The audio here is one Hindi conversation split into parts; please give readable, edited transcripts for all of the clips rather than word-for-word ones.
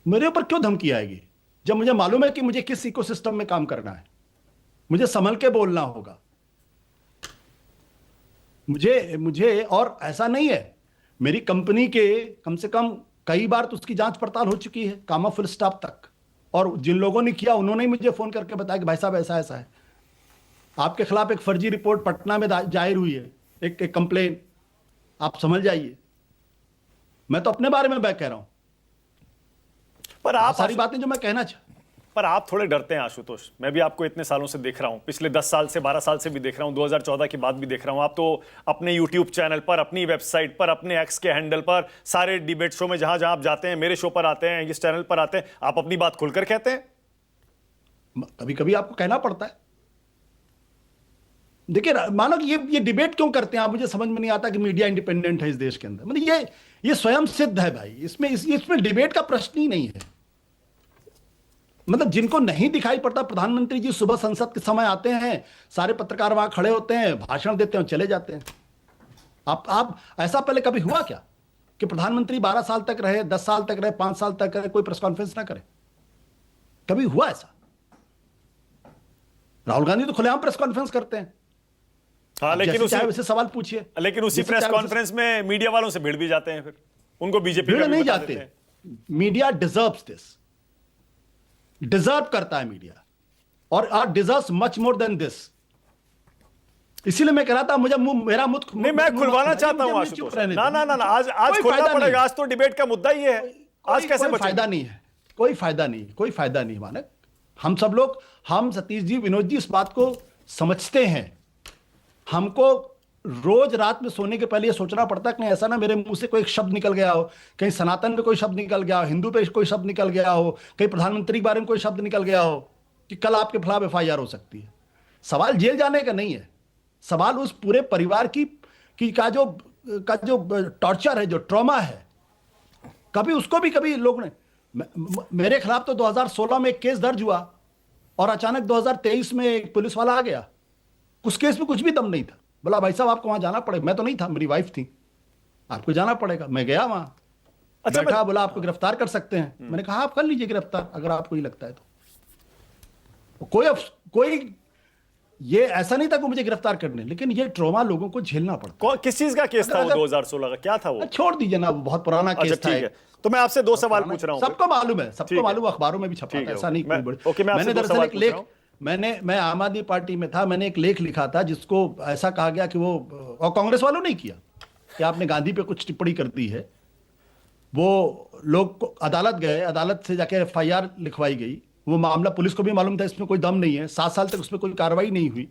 मेरे ऊपर क्यों धमकी आएगी जब मुझे मालूम है कि मुझे किस इकोसिस्टम में काम करना है? मुझे संभल के बोलना होगा। मुझे मुझे और ऐसा नहीं है, मेरी कंपनी के कम से कम कई बार तो उसकी जांच पड़ताल हो चुकी है, कामा फुल स्टॉप तक। और जिन लोगों ने किया उन्होंने ही मुझे फोन करके बताया कि भाई साहब ऐसा ऐसा है, आपके खिलाफ एक फर्जी रिपोर्ट पटना में जाहिर हुई है, एक कंप्लेन, आप समझ जाइए। मैं तो अपने बारे में मैं कह रहा हूं, पर आप सारी बातें जो मैं कहना चाह पर आप थोड़े डरते हैं आशुतोष। मैं भी आपको इतने सालों से देख रहा हूं, पिछले 10 साल से 12 साल से भी देख रहा हूं, 2014 के बाद भी देख रहा हूं। आप तो अपने यूट्यूब चैनल पर, अपनी वेबसाइट पर, अपने एक्स के हैंडल पर, सारे डिबेट शो में जहां जहां आप जाते हैं, मेरे शो पर आते हैं, इस चैनल पर आते हैं, आप अपनी बात खुलकर कहते हैं। कभी कभी आपको कहना पड़ता है। देखिए, मानो कि ये डिबेट क्यों करते हैं आप, मुझे समझ में नहीं आता कि मीडिया इंडिपेंडेंट है इस देश के अंदर। मतलब ये स्वयं सिद्ध है भाई, इसमें डिबेट का प्रश्न ही नहीं है। मतलब जिनको नहीं दिखाई पड़ता, प्रधानमंत्री जी सुबह संसद के समय आते हैं, सारे पत्रकार वहां खड़े होते हैं, भाषण देते हैं, चले जाते हैं। आप ऐसा पहले कभी हुआ क्या कि प्रधानमंत्री 12 साल तक रहे, 10 साल तक रहे, 5 साल तक रहे, कोई प्रेस कॉन्फ्रेंस ना करे? कभी हुआ ऐसा? राहुल गांधी तो खुलेआम प्रेस कॉन्फ्रेंस करते हैं। हाँ, लेकिन उसे सवाल पूछिए, लेकिन उसी प्रेस कॉन्फ्रेंस में मीडिया वालों से भिड़ भी जाते हैं, फिर उनको बीजेपी भिड़ का भी नहीं बता जाते। देते हैं। मीडिया डिजर्व्स दिस, डिजर्व करता है मीडिया, और deserves much more than this. इसीलिए मैं कह रहा था, मुझे मेरा मुख नहीं, मैं खुलवाना चाहता हूं आशुतोष। ना ना ना ना, आज खोलना पड़ेगा। आज तो डिबेट का मुद्दा ही है। आज कैसे कोई फायदा नहीं है, कोई फायदा नहीं, कोई फायदा नहीं मानक। हम सब लोग, हम सतीश जी, विनोद जी, इस बात को समझते हैं। हमको रोज रात में सोने के पहले ये सोचना पड़ता है कि ऐसा ना मेरे मुंह से कोई एक शब्द निकल गया हो, कहीं सनातन पे कोई शब्द निकल गया हो, हिंदू पे कोई शब्द निकल गया हो, कहीं प्रधानमंत्री के बारे में कोई शब्द निकल गया हो कि कल आपके खिलाफ एफआईआर हो सकती है। सवाल जेल जाने का नहीं है, सवाल उस पूरे परिवार की का जो टॉर्चर है, जो ट्रॉमा है। कभी उसको भी कभी लोग ने मेरे खिलाफ तो 2016 में एक केस दर्ज हुआ और अचानक 2023 में एक पुलिस वाला आ गया। उस केस में कुछ भी दम नहीं था, बोला भाई साहब आपको वहां जाना पड़ेगा। मैं तो नहीं था, मेरी वाइफ थी, आपको जाना पड़ेगा। मैं गया वहां, अच्छा, बैठा, बोला आपको गिरफ्तार कर सकते हैं। मैंने कहा आप कर लीजिए गिरफ्तार, अगर आपको ही लगता है तो। कोई ये ऐसा नहीं था कि मुझे गिरफ्तार करने, लेकिन ये ट्रॉमा लोगों को झेलना पड़ता। किस चीज का केस था वो? 2016 का क्या था वो? छोड़ दीजिए ना, वो बहुत पुराना केस था। ठीक है, तो मैं आपसे 2 सवाल पूछ रहा हूं। सबको मालूम है, सबको मालूम, अखबारों में भी छपा था, ऐसा नहीं कोई बड़ी। मैंने दरअसल एक लेख, मैं आम आदमी पार्टी में था, मैंने एक लेख लिखा था जिसको ऐसा कहा गया कि वो, और कांग्रेस वालों ने किया, कि आपने गांधी पे कुछ टिप्पणी कर दी है। वो लोग अदालत गए, अदालत से जाके एफआईआर लिखवाई गई। वो मामला पुलिस को भी मालूम था इसमें कोई दम नहीं है, 7 साल तक उसमें कोई कार्रवाई नहीं हुई,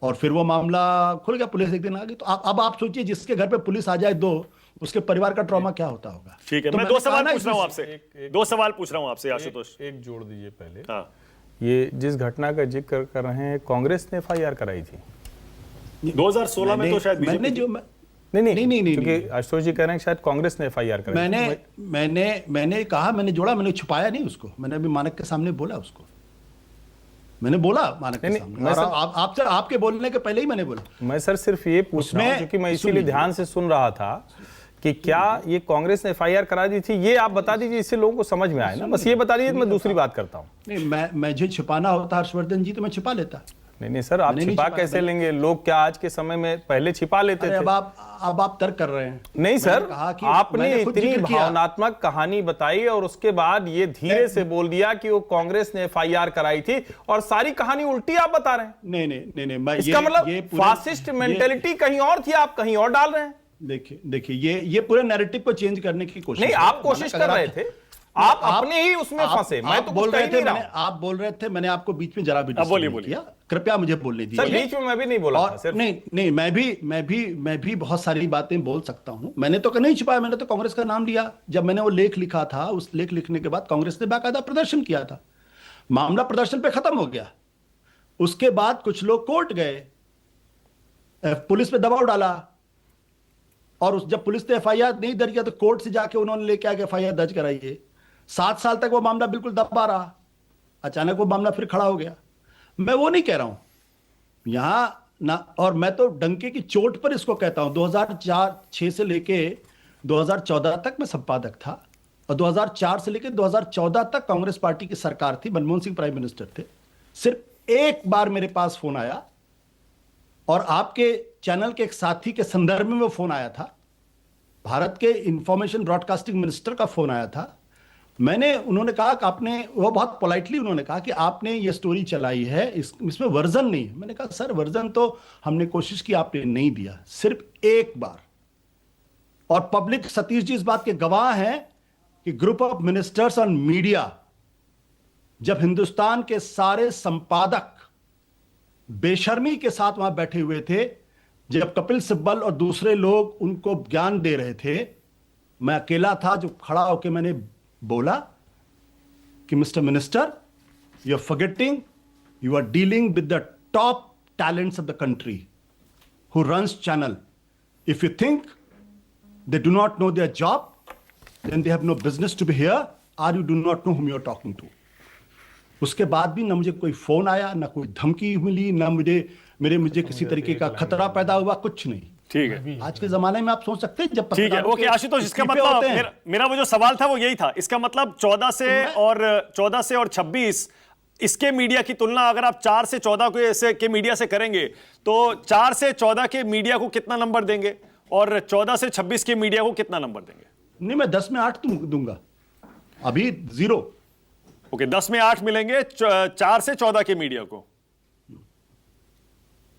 और फिर वो मामला खुल गया, पुलिस एक दिन आ गई। तो अब आप सोचिए, जिसके घर पे पुलिस आ जाए दो, उसके परिवार का ट्रॉमा क्या होता होगा। ठीक है, तो मैं 2 सवाल पूछ रहा हूं आपसे, 2 सवाल पूछ रहा हूं आपसे आशुतोष। एक जोड़ दीजिए पहले। हाँ, ये जिस घटना का जिक्र कर रहे हैं, कांग्रेस ने एफआईआर कराई थी 2016 में, तो शायद मैंने जो नहीं, क्योंकि आशुतोष जी कह रहे हैं शायद कांग्रेस ने एफआईआर कराई। मैंने कहा, मैंने जोड़ा, मैंने छुपाया नहीं उसको। मैंने अभी मानक के सामने बोला उसको, मैंने बोला मानक के सामने, और आपसे, आपके बोलने के पहले ही मैंने बोला। मैं सर सिर्फ ये पूछ रहा हूं, क्योंकि मैं इसीलिए ध्यान से सुन रहा था कि क्या ये कांग्रेस ने एफआईआर करा दी थी, ये आप बता दीजिए, इससे लोगों को समझ में आए ना। बस ये बता दीजिए, मैं दूसरी बात करता हूं। नहीं, मुझे छिपाना होता हर्षवर्धन जी, तो मैं छिपा लेता। नहीं सर, आप छिपा कैसे लेंगे? लोग क्या आज के समय में पहले छिपा लेते थे? अब आप तर्क कर रहे हैं। नहीं सर, आपने इतनी भावनात्मक कहानी बताई और उसके बाद ये धीरे से बोल दिया कि वो कांग्रेस ने एफआईआर कराई थी, और सारी कहानी उल्टी आप बता रहे हैं। नहीं, इसका मतलब फासिस्ट मेंटेलिटी कहीं और थी, आप कहीं और डाल रहे हैं। देखिए, ये पूरे नैरेटिव को चेंज करने की कोशिश नहीं, आप कोशिश कर रहे थे, आप अपने ही उसमें फंसे। मैं तो बोल रहे थे, आप बोल रहे थे, मैंने आपको बीच में जरा भी डिस्टर्ब किया, कृपया मुझे बोलने दीजिए। सर बीच में मैं भी नहीं बोला था सिर्फ। नहीं, मैं भी बहुत सारी बातें बोल सकता हूं। मैंने तो नहीं छुपाया, मैंने तो कांग्रेस का नाम लिया। जब मैंने वो लेख लिखा था, उस लेख लिखने के बाद कांग्रेस ने बाकायदा प्रदर्शन किया था, मामला प्रदर्शन पे खत्म हो गया। उसके बाद कुछ लोग कोर्ट गए, पुलिस पे दबाव डाला, और जब पुलिस ने एफआईआर नहीं दर्ज किया तो कोर्ट से जाके उन्होंने लेके आके एफआईआर दर्ज कराई। 7 साल तक वो मामला बिल्कुल दबा रहा, अचानक वो मामला फिर खड़ा हो गया। मैं वो नहीं कह रहा हूं यहां ना, और मैं तो डंके की चोट पर इसको कहता हूं। 2004-6 से लेके 2014 तक मैं संपादक था, और 2004 से लेकर 2014 तक कांग्रेस पार्टी की सरकार थी, मनमोहन सिंह प्राइम मिनिस्टर थे। सिर्फ एक बार मेरे पास फोन आया और आपके चैनल के एक साथी के संदर्भ में वो फोन आया था, भारत के इंफॉर्मेशन ब्रॉडकास्टिंग मिनिस्टर का फोन आया था। उन्होंने कहा कि आपने, वो बहुत पोलाइटली उन्होंने कहा कि आपने ये स्टोरी चलाई है, इसमें वर्जन नहीं है। मैंने कहा सर वर्जन तो हमने कोशिश की, आपने नहीं दिया, सिर्फ एक बार। और पब्लिक, सतीश जी इस बात के गवाह हैं कि group of ministers on media, जब हिंदुस्तान के सारे संपादक बेशर्मी के साथ वहां बैठे हुए थे, जब कपिल सिब्बल और दूसरे लोग उनको ज्ञान दे रहे थे, मैं अकेला था जो खड़ा होकर मैंने बोला कि mister minister, you are forgetting, you are dealing with the top talents of the country who runs channel. If you think they do not know their job, then they have no business to be here, or you do not know whom you are talking to. उसके बाद भी ना मुझे कोई फोन आया, ना कोई धमकी मिली, ना मुझे किसी तरीके का खतरा पैदा हुआ, कुछ नहीं। ठीक है, आज के जमाने में आप सोच सकते हैं जब ठीक है, ओके आशुतोष, इसका मतलब मेरा वो जो सवाल था वो यही था। इसका मतलब 14 से और 26 इसके मीडिया की तुलना अगर आप 4 से 14 के मीडिया से करेंगे तो 4 से 14 के मीडिया को कितना नंबर देंगे और 14 से 26 के मीडिया को कितना नंबर देंगे? नहीं, मैं 10 में 8 दूंगा, अभी 0। ओके, 10 में 8 मिलेंगे 4 से 14 के मीडिया को।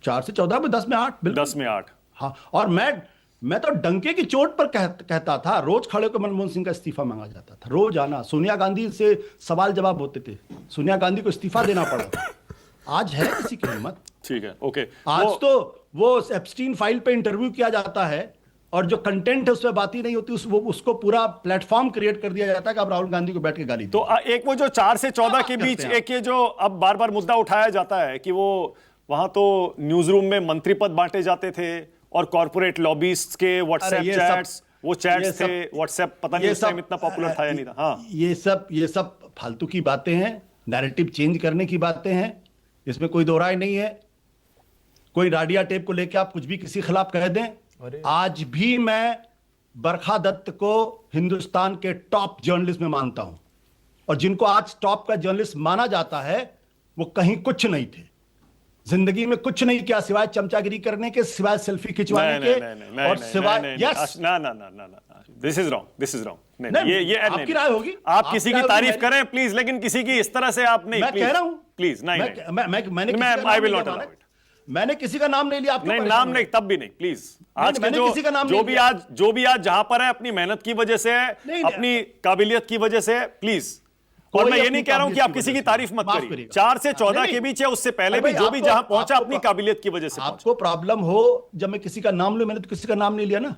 4 से 14 में 10 में 8, बिल्कुल 10 में 8। हाँ, और मैं तो डंके की चोट पर कहता था, रोज खड़े होकर मनमोहन सिंह का इस्तीफा मांगा जाता था, रोज आना, सोनिया गांधी से सवाल जवाब होते थे, सोनिया गांधी को इस्तीफा देना पड़ा। आज है किसी की हिम्मत? ठीक है, ओके। आज तो वो एप्स्टीन फाइल पे इंटरव्यू किया जाता है और जो कंटेंट है उसमें बात ही नहीं होती, उसको पूरा प्लेटफॉर्म क्रिएट कर दिया जाता है कि आप राहुल गांधी को बैठ के गाली दो। तो एक वो जो 4 से 14 के बीच एक ये जो अब बार बार मुद्दा उठाया जाता है कि वो वहां तो न्यूज रूम में मंत्री पद बांटे जाते थे और कॉर्पोरेट लॉबीज के व्हाट्सएप चैट्स, वो चैट्स थे, व्हाट्सएप पता नहीं उस टाइम इतना पॉपुलर था या नहीं था। हाँ, ये सब फालतू की बातें हैं, नैरेटिव चेंज करने की बातें हैं, इसमें कोई दो राय नहीं है। कोई राडिया टेप को लेकर आप कुछ भी किसी खिलाफ कह दें। आज भी मैं बरखा दत्त को हिंदुस्तान के टॉप जर्नलिस्ट में मानता हूं, और जिनको आज टॉप का जर्नलिस्ट माना जाता है वो कहीं कुछ नहीं थे, जिंदगी में कुछ नहीं किया सिवाय चमचागिरी करने के, सिवाय सेल्फी खिंचवाने के, और सिवाय यस ना, दिस इज रॉन्ग। ये आपकी राय होगी, आप किसी की तारीफ करें प्लीज, लेकिन किसी की इस तरह से आप नहीं। मैं कह रहा हूं प्लीज, नहीं, I will not allow it. मैंने किसी का नाम नहीं लिया, नहीं नाम नहीं, तब भी नहीं, प्लीज। आज के जो भी आज जहां पर है अपनी मेहनत की वजह से, अपनी काबिलियत की वजह से, प्लीज। और मैं ये नहीं कह रहा हूं कि आप किसी की तारीफ मत करिए। 4 से 14 के बीच है, उससे पहले भी जो भी जहां पहुंचा अपनी काबिलियत की वजह से। आपको प्रॉब्लम हो जब मैं किसी का नाम लूं, मैंने तो किसी का नाम नहीं लिया ना।